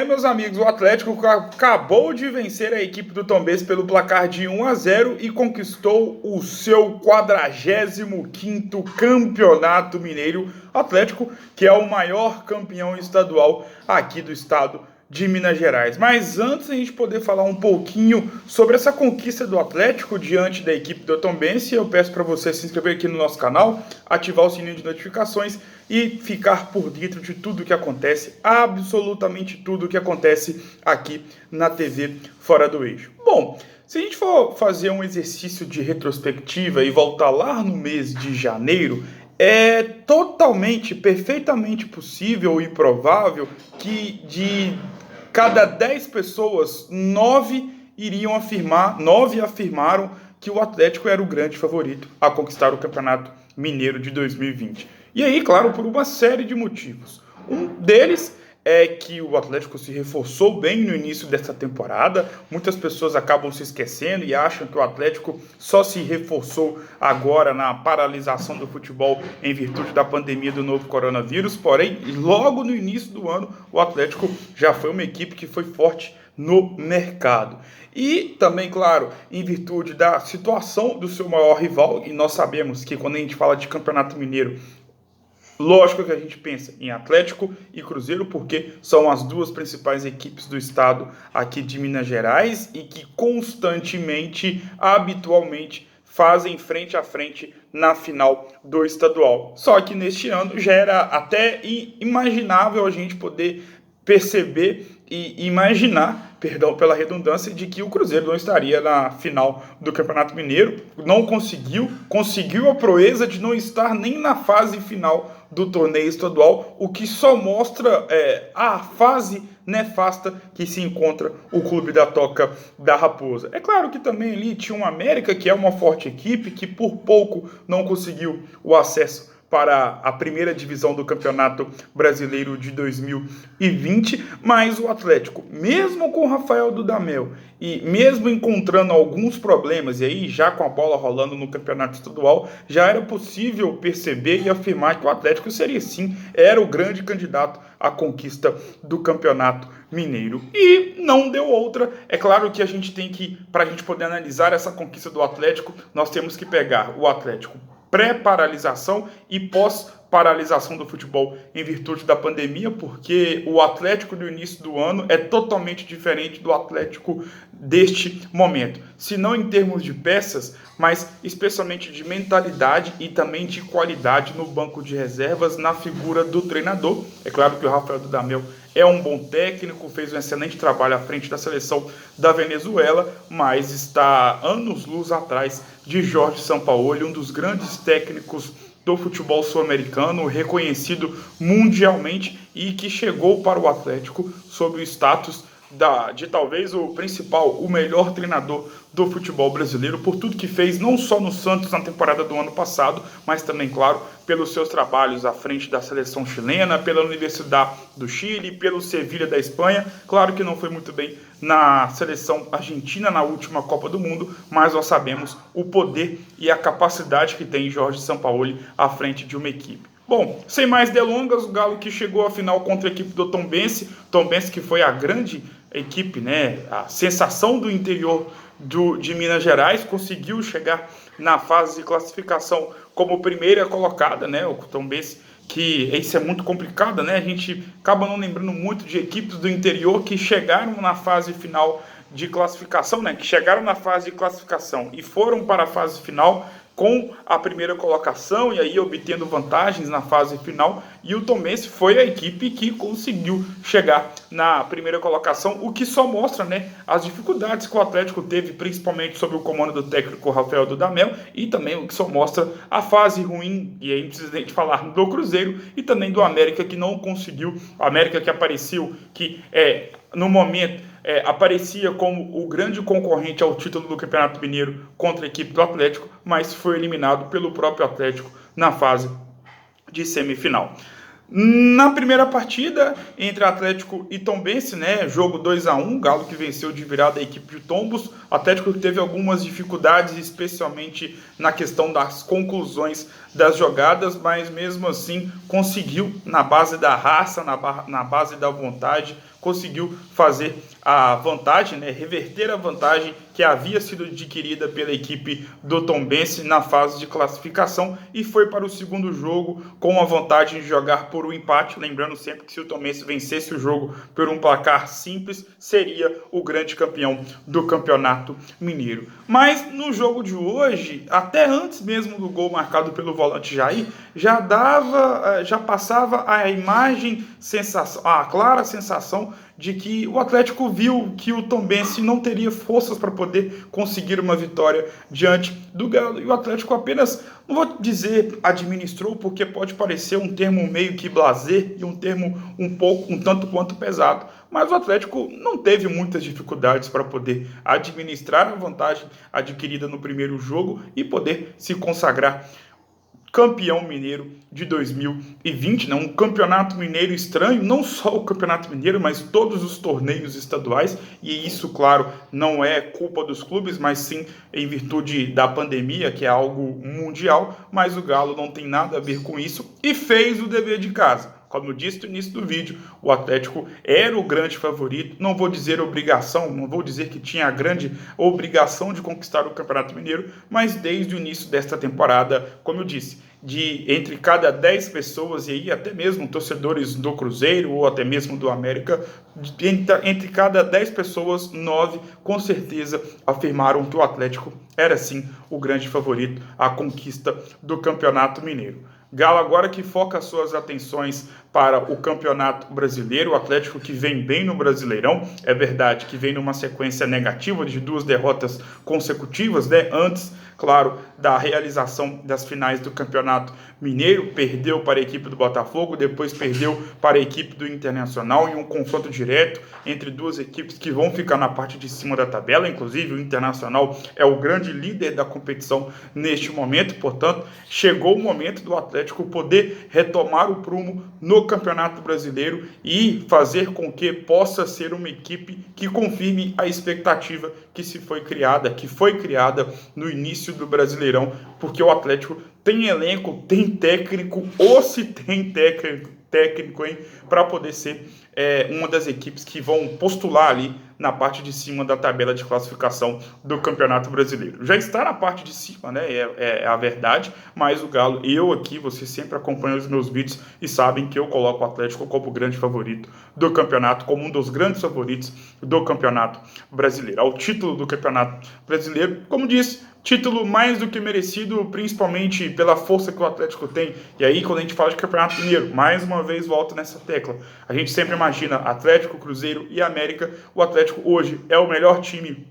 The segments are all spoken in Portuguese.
Meus amigos. O Atlético acabou de vencer a equipe do Tombense pelo placar de 1-0 e conquistou o seu 45º Campeonato Mineiro. Atlético, que é o maior campeão estadual aqui do estado de Minas Gerais. Mas antes de a gente poder falar um pouquinho sobre essa conquista do Atlético diante da equipe do Tombense, eu peço para você se inscrever aqui no nosso canal, ativar o sininho de notificações e ficar por dentro de tudo que acontece, absolutamente tudo que acontece aqui na TV Fora do Eixo. Bom, se a gente for fazer um exercício de retrospectiva e voltar lá no mês de janeiro, é totalmente, perfeitamente possível e provável que de cada 10 pessoas, 9 afirmaram que o Atlético era o grande favorito a conquistar o Campeonato Mineiro de 2020. E aí, claro, por uma série de motivos. Um deles é que o Atlético se reforçou bem no início dessa temporada. Muitas pessoas acabam se esquecendo e acham que o Atlético só se reforçou agora na paralisação do futebol em virtude da pandemia do novo coronavírus. Porém, logo no início do ano, o Atlético já foi uma equipe que foi forte no mercado. E também, claro, em virtude da situação do seu maior rival, e nós sabemos que quando a gente fala de Campeonato Mineiro, lógico que a gente pensa em Atlético e Cruzeiro, porque são as duas principais equipes do estado aqui de Minas Gerais e que constantemente, habitualmente, fazem frente a frente na final do estadual. Só que neste ano já era até imaginável a gente poder perceber e imaginar, perdão pela redundância, de que o Cruzeiro não estaria na final do Campeonato Mineiro, não conseguiu a proeza de não estar nem na fase final do torneio estadual, o que só mostra a fase nefasta que se encontra o Clube da Toca da Raposa. É claro que também ali tinha uma América, que é uma forte equipe, que por pouco não conseguiu o acesso para a primeira divisão do Campeonato Brasileiro de 2020, mas o Atlético, mesmo com o Rafael Dudamel e mesmo encontrando alguns problemas, e aí já com a bola rolando no Campeonato Estadual, já era possível perceber e afirmar que o Atlético seria sim, era o grande candidato à conquista do Campeonato Mineiro. E não deu outra. É claro que a gente tem que, para a gente poder analisar essa conquista do Atlético, nós temos que pegar o Atlético pré-paralisação e pós-paralisação do futebol em virtude da pandemia, porque o Atlético do início do ano é totalmente diferente do Atlético deste momento. Se não em termos de peças, mas especialmente de mentalidade e também de qualidade no banco de reservas, na figura do treinador. É claro que o Rafael Dudamel é um bom técnico, fez um excelente trabalho à frente da seleção da Venezuela, mas está anos-luz atrás de Jorge Sampaoli, um dos grandes técnicos do futebol sul-americano, reconhecido mundialmente e que chegou para o Atlético sob o status de talvez o principal, o melhor treinador do futebol brasileiro, por tudo que fez, não só no Santos na temporada do ano passado, mas também, claro, pelos seus trabalhos à frente da seleção chilena, pela Universidade do Chile, pelo Sevilha da Espanha. Claro que não foi muito bem na seleção argentina na última Copa do Mundo, mas nós sabemos o poder e a capacidade que tem Jorge Sampaoli à frente de uma equipe. Bom, sem mais delongas, o Galo que chegou à final contra a equipe do Tombense que foi a grande equipe, né, a sensação do interior de Minas Gerais, conseguiu chegar na fase de classificação como primeira colocada, né, o Tombense, que isso é muito complicado, né, a gente acaba não lembrando muito de equipes do interior que chegaram na fase final de classificação, né, que chegaram na fase de classificação e foram para a fase final com a primeira colocação e aí obtendo vantagens na fase final, e o Tombense foi a equipe que conseguiu chegar na primeira colocação, o que só mostra, né, as dificuldades que o Atlético teve, principalmente sob o comando do técnico Rafael Dudamel, e também o que só mostra a fase ruim, e aí não precisa nem falar do Cruzeiro, e também do América, que não conseguiu, o América que apareceu, que no momento aparecia como o grande concorrente ao título do Campeonato Mineiro contra a equipe do Atlético, mas foi eliminado pelo próprio Atlético na fase de semifinal. Na primeira partida entre Atlético e Tombense, né, jogo 2-1, Galo que venceu de virada a equipe de Tombos. O Atlético teve algumas dificuldades, especialmente na questão das conclusões das jogadas, mas mesmo assim conseguiu, na base da raça, na base da vontade, conseguiu fazer a vantagem, né, reverter a vantagem que havia sido adquirida pela equipe do Tombense na fase de classificação e foi para o segundo jogo com a vantagem de jogar por um empate, lembrando sempre que se o Tombense vencesse o jogo por um placar simples, seria o grande campeão do Campeonato Mineiro. Mas no jogo de hoje, até antes mesmo do gol marcado pelo volante Jair, já passava a imagem, a clara sensação de que o Atlético viu que o Tombense não teria forças para poder conseguir uma vitória diante do Galo. E o Atlético apenas, não vou dizer administrou, porque pode parecer um termo meio que blasé e um termo um tanto quanto pesado. Mas o Atlético não teve muitas dificuldades para poder administrar a vantagem adquirida no primeiro jogo e poder se consagrar campeão mineiro de 2020, né? Um campeonato mineiro estranho, não só o campeonato mineiro, mas todos os torneios estaduais, e isso, claro, não é culpa dos clubes, mas sim em virtude da pandemia, que é algo mundial, mas o Galo não tem nada a ver com isso e fez o dever de casa. Como eu disse no início do vídeo, o Atlético era o grande favorito, não vou dizer obrigação, não vou dizer que tinha a grande obrigação de conquistar o Campeonato Mineiro, mas desde o início desta temporada, como eu disse, entre cada 10 pessoas, e aí até mesmo torcedores do Cruzeiro ou até mesmo do América, entre cada 10 pessoas, 9 com certeza afirmaram que o Atlético era sim o grande favorito à conquista do Campeonato Mineiro. Galo agora que foca suas atenções para o Campeonato Brasileiro, o Atlético que vem bem no Brasileirão, é verdade que vem numa sequência negativa de 2 derrotas consecutivas, né? Antes, claro, da realização das finais do Campeonato Mineiro, perdeu para a equipe do Botafogo, depois perdeu para a equipe do Internacional em um confronto direto entre duas equipes que vão ficar na parte de cima da tabela, inclusive o Internacional é o grande líder da competição neste momento, portanto, chegou o momento do Atlético poder retomar o prumo no Campeonato Brasileiro e fazer com que possa ser uma equipe que confirme a expectativa que foi criada no início do Brasileirão, porque o Atlético tem elenco, tem técnico, ou se tem técnico, hein, para poder ser uma das equipes que vão postular ali na parte de cima da tabela de classificação do Campeonato Brasileiro. Já está na parte de cima, né? É a verdade, mas o Galo, vocês sempre acompanham os meus vídeos e sabem que eu coloco o Atlético como grande favorito do campeonato, como um dos grandes favoritos do Campeonato Brasileiro. Ao título do Campeonato Brasileiro, como disse, título mais do que merecido, principalmente pela força que o Atlético tem. E aí, quando a gente fala de Campeonato Mineiro, mais uma vez volto nessa tecla. A gente sempre imagina Atlético, Cruzeiro e América. O Atlético hoje é o melhor time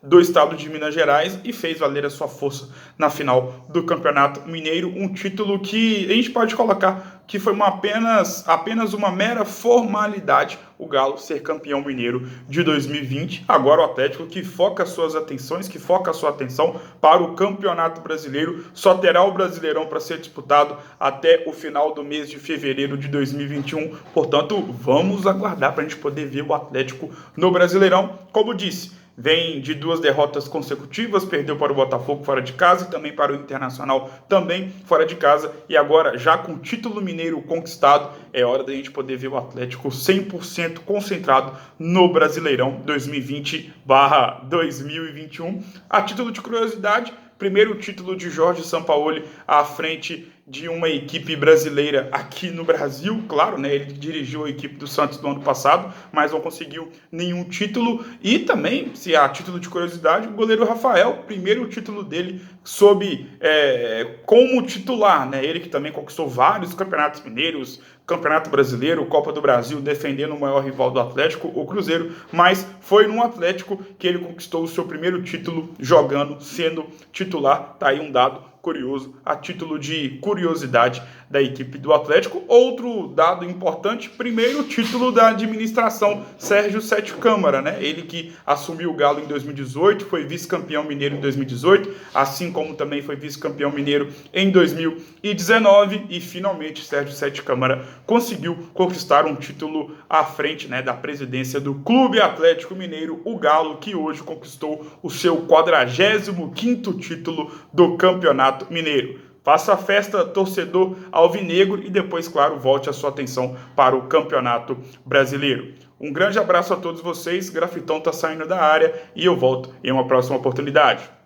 do estado de Minas Gerais e fez valer a sua força na final do Campeonato Mineiro, um título que a gente pode colocar que foi apenas uma mera formalidade o Galo ser campeão mineiro de 2020. Agora o Atlético que foca suas atenções, que foca a sua atenção para o Campeonato Brasileiro, só terá o Brasileirão para ser disputado até o final do mês de fevereiro de 2021, portanto vamos aguardar para a gente poder ver o Atlético no Brasileirão. Como disse, vem de 2 derrotas consecutivas, perdeu para o Botafogo fora de casa e também para o Internacional também fora de casa. E agora, já com o título mineiro conquistado, é hora da gente poder ver o Atlético 100% concentrado no Brasileirão 2020/2021. A título de curiosidade, primeiro título de Jorge Sampaoli à frente de uma equipe brasileira aqui no Brasil, claro, né? Ele dirigiu a equipe do Santos no ano passado, mas não conseguiu nenhum título. E também, se há título de curiosidade, o goleiro Rafael, primeiro título dele como titular, né? Ele que também conquistou vários campeonatos mineiros, Campeonato Brasileiro, Copa do Brasil, defendendo o maior rival do Atlético, o Cruzeiro, mas foi no Atlético que ele conquistou o seu primeiro título jogando, sendo titular. Tá aí um dado curioso, a título de curiosidade da equipe do Atlético. Outro dado importante, primeiro título da administração Sérgio Sete Câmara, né? Ele que assumiu o Galo em 2018, foi vice-campeão mineiro em 2018, assim como também foi vice-campeão mineiro em 2019 e finalmente Sérgio Sete Câmara conseguiu conquistar um título à frente, né, da presidência do Clube Atlético Mineiro, o Galo, que hoje conquistou o seu 45º título do Campeonato Mineiro. Faça a festa, torcedor alvinegro, e depois, claro, volte a sua atenção para o Campeonato Brasileiro. Um grande abraço a todos vocês, Grafitão está saindo da área e eu volto em uma próxima oportunidade.